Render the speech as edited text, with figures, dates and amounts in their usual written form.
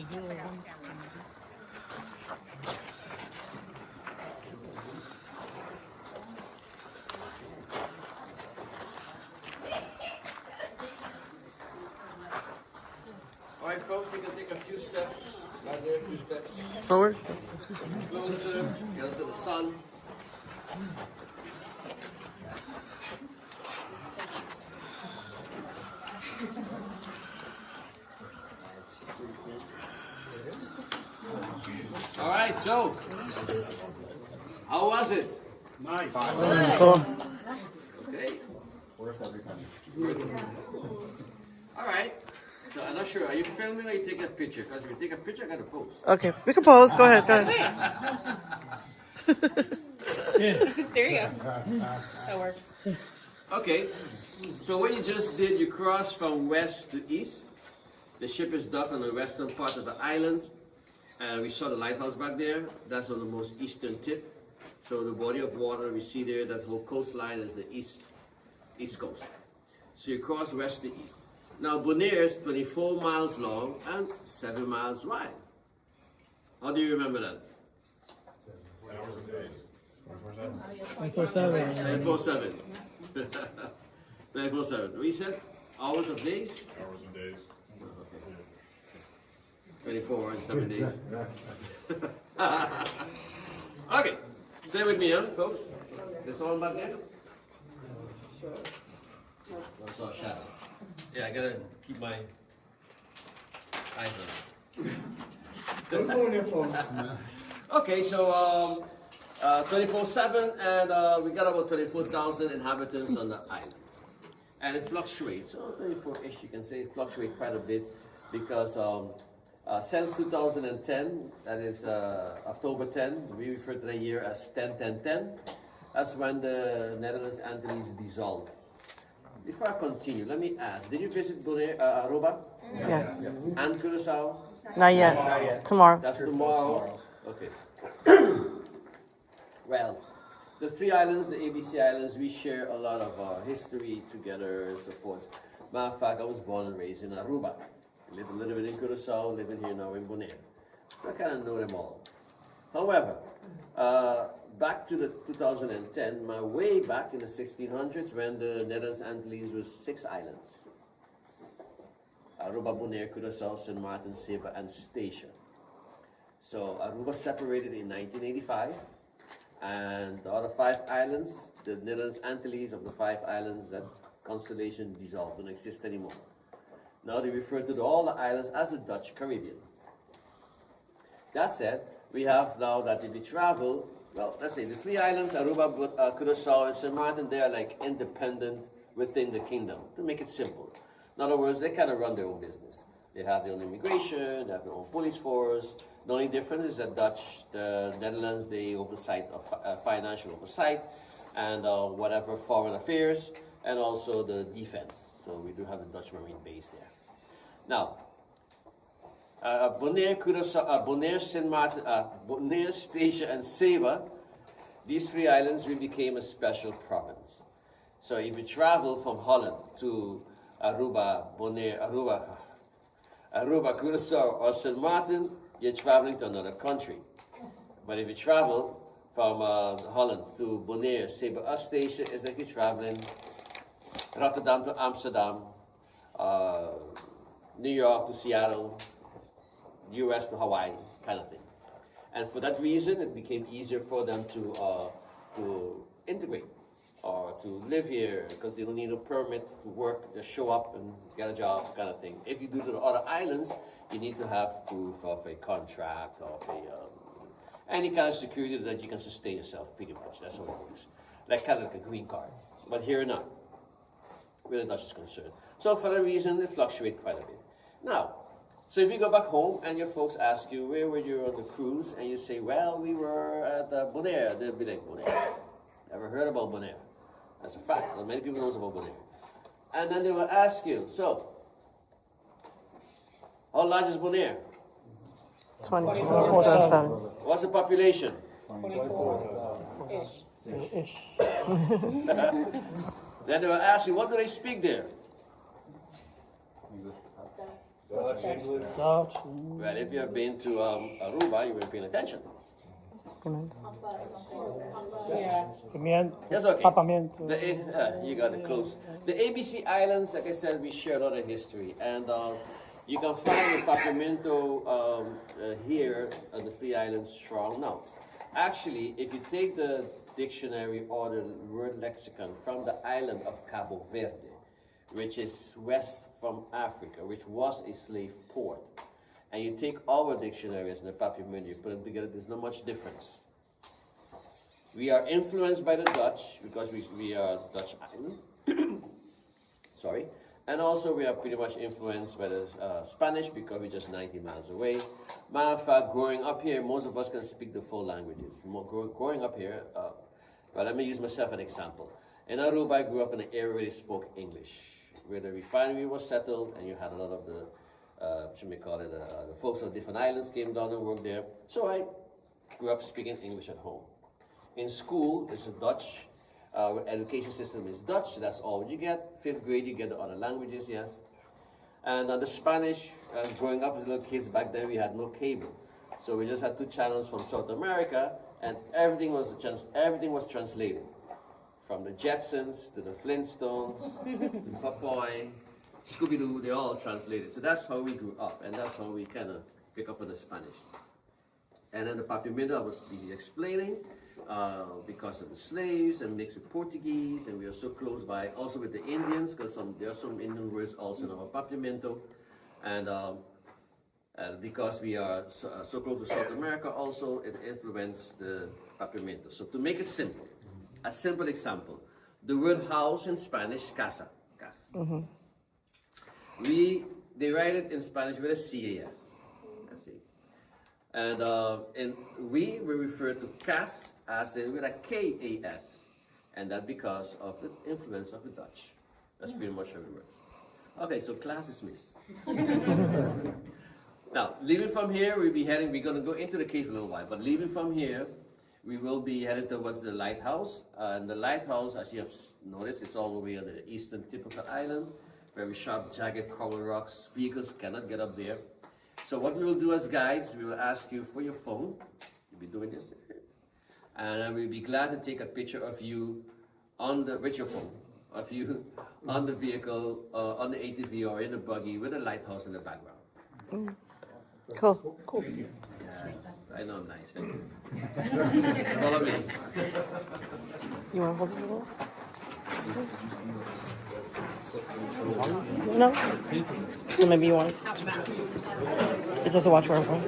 All right, folks, you can take a few steps. Right there, a few steps. Forward. Closer, get into the sun. All right, so how was it? Nice. Cool. Okay. Worst every time. All right. So I'm not sure. Are you filming or you taking a picture? Because if you take a picture, I got to post. Okay, we can pose. Go ahead. Go ahead. There you go. That works. Okay. So what you just did, you crossed from west to east. The ship is docked on the western part of the island. And we saw the lighthouse back there. That's on the most eastern tip. So the body of water we see there, that whole coastline is the east coast. So you cross west to east. Now Bonaire is 24 miles long and 7 miles wide. How do you remember that? 24/7. 24/7. 24/7. What you said? Hours of days? Hours and days. 24 and 7 days. Okay, stay with me, huh, folks? There's someone back there? I saw a shadow. Yeah, I gotta keep my eyes on. Okay, so 24/7, and we got about 24,000 inhabitants on the island. And it fluctuates, so 24-ish, you can say it fluctuates quite a bit because since 2010, that is October 10, we refer to the year as 10-10-10. That's when the Netherlands Antilles dissolved. Before I continue, let me ask, did you visit Bonaire, Aruba? Yes. And Curacao? Not yet. Tomorrow. That's tomorrow. Okay. Well, the three islands, the ABC Islands, we share a lot of history together and so forth. Matter of fact, I was born and raised in Aruba. Lived a little bit in Curacao, living here now in Bonaire. So I kind of know them all. However, back to the 2010, my way back in the 1600s when the Netherlands Antilles was 6 islands. Aruba, Bonaire, Curacao, St. Martin, Saba, and Statia. So Aruba separated in 1985, and the other 5 islands, the Netherlands Antilles of the 5 islands, that constellation dissolved, don't exist anymore. Now they refer to all the islands as the Dutch Caribbean. That said, we have now that if you travel, well, let's say the 3 islands, Aruba, Curacao, and St. Martin, they are like independent within the kingdom, to make it simple. In other words, they kind of run their own business. They have their own immigration, they have their own police force. The only difference is that the Netherlands, they oversight of financial oversight and whatever foreign affairs, and also the defense. So we do have a Dutch Marine base there. Now, Bonaire, Curacao, Bonaire, St. Martin, Bonaire, Statia, and Saba, these 3 islands, we became a special province. So if you travel from Holland to Aruba, Bonaire, Aruba, Curacao, or St. Martin, you're traveling to another country. But if you travel from Holland to Bonaire, Saba, or Statia, it's like you're traveling Rotterdam to Amsterdam, New York to Seattle, US to Hawaii, kind of thing. And for that reason, it became easier for them to integrate or to live here because they don't need a permit to work, just show up and get a job, kind of thing. If you do to the other islands, you need to have proof of a contract, of any kind of security that you can sustain yourself, pretty much. That's how it works. Like kind of like a green card. But here not, where the Dutch is concerned. So for that reason, they fluctuate quite a bit. Now, so if you go back home and your folks ask you, where were you on the cruise? And you say, well, we were at Bonaire. They'll be like, Bonaire. Never heard about Bonaire. That's a fact. Not many people knows about Bonaire. And then they will ask you, so, how large is Bonaire? 24/7. What's the population? 24-ish. Then they will ask you, what do they speak there? Well, if you have been to Aruba, you will be paying attention. Yeah. That's okay. Papamiento. You got it close. The ABC Islands, like I said, we share a lot of history, and you can find the Papiamento here on the three islands strong. Now, actually, if you take the dictionary or the word lexicon from the island of Cabo Verde, which is west from Africa, which was a slave port, and you take our dictionaries and the Papiamento, you put them together, there's not much difference. We are influenced by the Dutch because we are Dutch island. Sorry. And also we are pretty much influenced by the Spanish because we're just 90 miles away. Matter of fact, growing up here, most of us can speak the full languages. Growing up here, well, let me use myself an example. In Aruba, I grew up in an area where they spoke English, where the refinery was settled, and you had a lot of the, the folks on different islands came down and worked there. So I grew up speaking English at home. In school, it's a Dutch education system is Dutch. That's all you get. 5th grade, you get the other languages, yes. And the Spanish, growing up as little kids back then, we had no cable, so we just had 2 channels from South America, and everything was translated, from the Jetsons to the Flintstones, to Popeye, Scooby-Doo. They all translated. So that's how we grew up, and that's how we kind of pick up on the Spanish. And then the Papiamento I was busy explaining. Because of the slaves and mixed with Portuguese, and we are so close by also with the Indians, because there are some Indian words also in our Papiamento, and because we are so close to South America also, it influenced the Papiamento. So to make it simple, a simple example, the word house in Spanish, casa. Mm-hmm. They write it in Spanish with a C-A-S. And we refer to cas as in with a K-A-S, and that because of the influence of the Dutch. That's pretty much how it works. Okay, so class dismissed. Now, leaving from here, we're going to go into the cave a little while, but leaving from here, we will be headed towards the lighthouse. And the lighthouse, as you have noticed, it's all the way on the eastern tip of the island, very sharp, jagged coral rocks. Vehicles cannot get up there. So what we will do as guides, we will ask you for your phone. You'll be doing this. And we'll be glad to take a picture of you with your phone, of you on the vehicle, on the ATV or in the buggy with a lighthouse in the background. Cool. Yeah, I know I'm nice, thank you. Follow me. You want to hold it a little? No? Well, maybe you want. Is this a watch where I'm going?